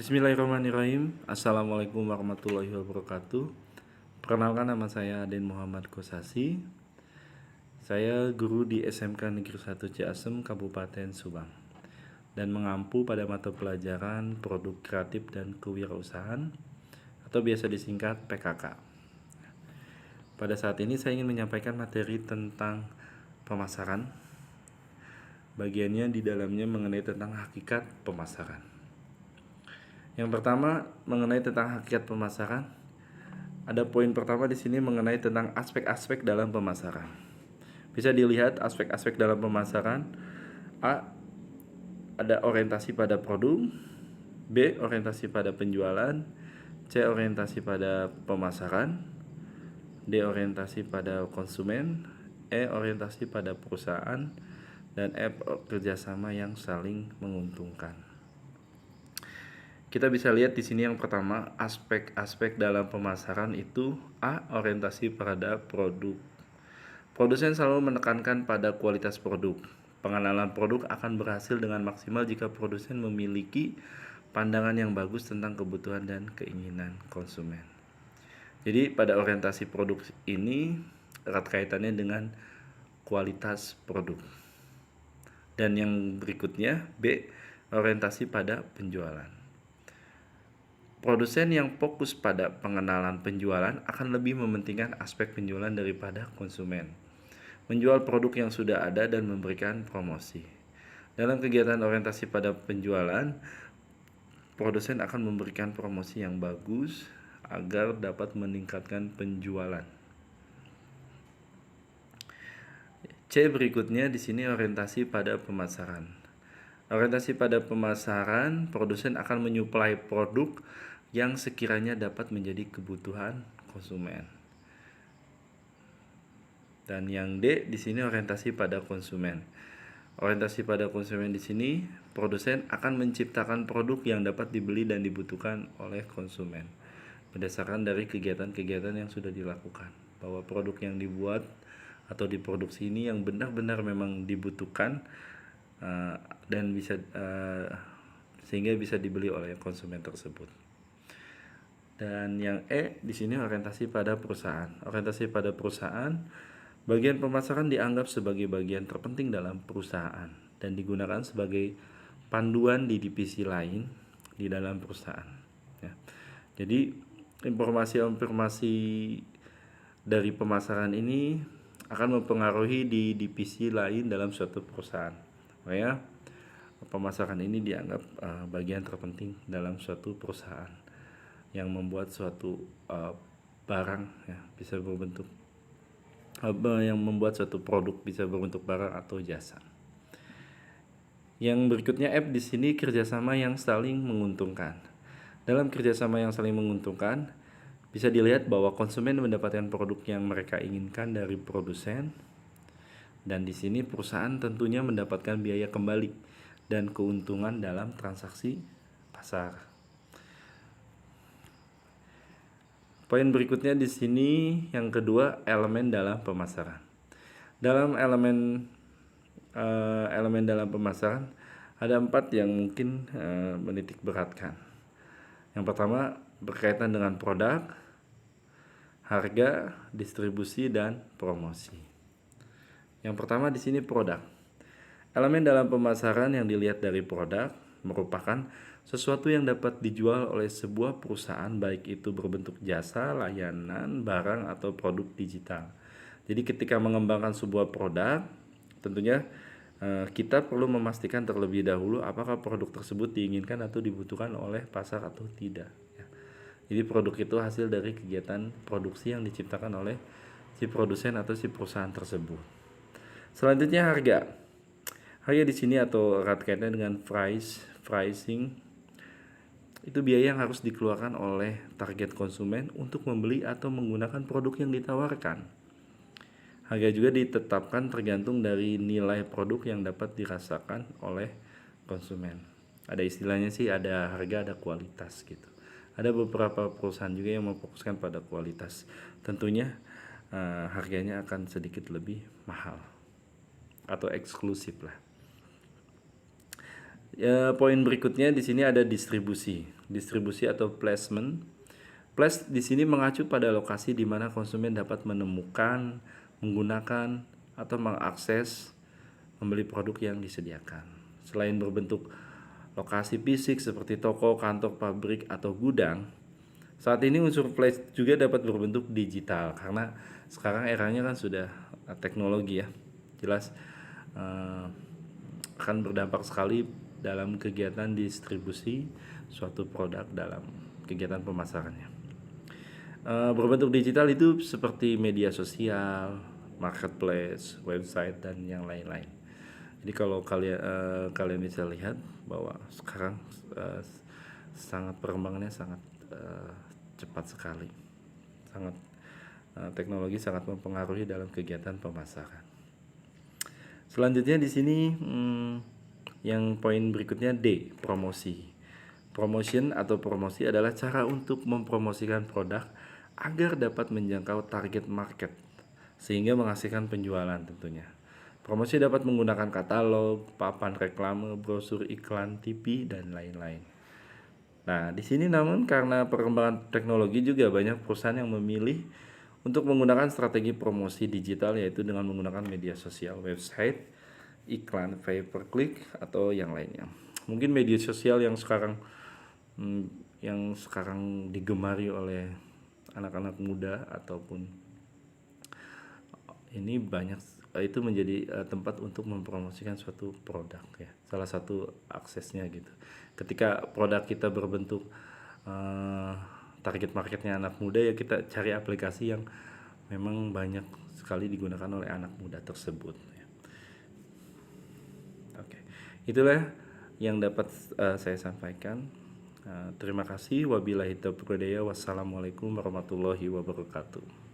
Bismillahirrahmanirrahim. Assalamualaikum warahmatullahi wabarakatuh. Perkenalkan, nama saya Aden Muhammad Kosasi. Saya guru di SMK Negeri 1 Ciasem, Kabupaten Subang, dan mengampu pada mata pelajaran Produk Kreatif dan Kewirausahaan atau biasa disingkat PKK. Pada saat ini saya ingin menyampaikan materi tentang pemasaran. Bagiannya di dalamnya mengenai tentang hakikat pemasaran. Yang pertama mengenai tentang hakikat pemasaran. Ada poin pertama di sini mengenai tentang aspek-aspek dalam pemasaran. Bisa dilihat aspek-aspek dalam pemasaran. A. Ada orientasi pada produk. B. Orientasi pada penjualan. C. Orientasi pada pemasaran. D. Orientasi pada konsumen. E. Orientasi pada perusahaan. Dan F. Kerjasama yang saling menguntungkan. Kita bisa lihat di sini yang pertama, aspek-aspek dalam pemasaran itu A. Orientasi pada produk. Produsen selalu menekankan pada kualitas produk. Pengenalan produk akan berhasil dengan maksimal jika produsen memiliki pandangan yang bagus tentang kebutuhan dan keinginan konsumen. Jadi pada orientasi produk ini erat kaitannya dengan kualitas produk. Dan yang berikutnya B. Orientasi pada penjualan. Produsen yang fokus pada pengenalan penjualan akan lebih mementingkan aspek penjualan daripada konsumen. Menjual produk yang sudah ada dan memberikan promosi. Dalam kegiatan orientasi pada penjualan, produsen akan memberikan promosi yang bagus agar dapat meningkatkan penjualan. C berikutnya di sini orientasi pada pemasaran. Orientasi pada pemasaran, produsen akan menyuplai produk yang sekiranya dapat menjadi kebutuhan konsumen. Dan yang D di sini orientasi pada konsumen. Orientasi pada konsumen di sini, produsen akan menciptakan produk yang dapat dibeli dan dibutuhkan oleh konsumen berdasarkan dari kegiatan-kegiatan yang sudah dilakukan, bahwa produk yang dibuat atau diproduksi ini yang benar-benar memang dibutuhkan dan bisa sehingga bisa dibeli oleh konsumen tersebut. Dan yang E di sini orientasi pada perusahaan. Orientasi pada perusahaan, bagian pemasaran dianggap sebagai bagian terpenting dalam perusahaan dan digunakan sebagai panduan di divisi lain di dalam perusahaan. Ya. Jadi informasi-informasi dari pemasaran ini akan mempengaruhi di divisi lain dalam suatu perusahaan. Makanya pemasaran ini dianggap bagian terpenting dalam suatu perusahaan yang membuat suatu barang ya, bisa berbentuk yang membuat suatu produk bisa berbentuk barang atau jasa. Yang berikutnya F di sini kerjasama yang saling menguntungkan. Dalam kerjasama yang saling menguntungkan, bisa dilihat bahwa konsumen mendapatkan produk yang mereka inginkan dari produsen, dan di sini perusahaan tentunya mendapatkan biaya kembali dan keuntungan dalam transaksi pasar. Poin berikutnya di sini yang kedua, elemen dalam pemasaran. Dalam elemen dalam pemasaran ada 4 yang mungkin menitik beratkan. Yang pertama berkaitan dengan produk, harga, distribusi, dan promosi. Yang pertama di sini produk. Elemen dalam pemasaran yang dilihat dari produk merupakan sesuatu yang dapat dijual oleh sebuah perusahaan, baik itu berbentuk jasa, layanan, barang, atau produk digital. Jadi ketika mengembangkan sebuah produk, tentunya kita perlu memastikan terlebih dahulu apakah produk tersebut diinginkan atau dibutuhkan oleh pasar atau tidak. Jadi produk itu hasil dari kegiatan produksi yang diciptakan oleh si produsen atau si perusahaan tersebut. Selanjutnya harga. Harga di sini atau erat kaitannya dengan pricing, itu biaya yang harus dikeluarkan oleh target konsumen untuk membeli atau menggunakan produk yang ditawarkan. Harga juga ditetapkan tergantung dari nilai produk yang dapat dirasakan oleh konsumen. Ada istilahnya sih, ada harga, ada kualitas gitu. Ada beberapa perusahaan juga yang memfokuskan pada kualitas. Tentunya harganya akan sedikit lebih mahal atau eksklusif lah. Ya, poin berikutnya di sini ada distribusi. Distribusi atau placement. Place di sini mengacu pada lokasi di mana konsumen dapat menemukan, menggunakan, atau mengakses membeli produk yang disediakan. Selain berbentuk lokasi fisik seperti toko, kantor, pabrik, atau gudang, saat ini unsur place juga dapat berbentuk digital karena sekarang eranya kan sudah teknologi ya. Jelas eh, akan berdampak sekali dalam kegiatan distribusi suatu produk dalam kegiatan pemasarannya. Berbentuk digital itu seperti media sosial, marketplace, website, dan yang lain-lain. Jadi kalau kalian bisa lihat bahwa sekarang eh, sangat perkembangannya sangat cepat sekali, sangat teknologi sangat mempengaruhi dalam kegiatan pemasaran. Selanjutnya di sini yang poin berikutnya D, promosi. Promotion atau promosi adalah cara untuk mempromosikan produk agar dapat menjangkau target market sehingga menghasilkan penjualan tentunya. Promosi dapat menggunakan katalog, papan reklame, brosur iklan, TV, dan lain-lain. Nah, di sini namun karena perkembangan teknologi juga banyak perusahaan yang memilih untuk menggunakan strategi promosi digital yaitu dengan menggunakan media sosial, website, iklan pay per click atau yang lainnya. Mungkin media sosial yang sekarang digemari oleh anak-anak muda ataupun ini banyak itu menjadi tempat untuk mempromosikan suatu produk ya. Salah satu aksesnya gitu. Ketika produk kita berbentuk target marketnya anak muda ya kita cari aplikasi yang memang banyak sekali digunakan oleh anak muda tersebut ya. Oke. Itulah yang dapat saya sampaikan. Terima kasih. Wabillahi taufiq walhidayah. Wassalamualaikum warahmatullahi wabarakatuh.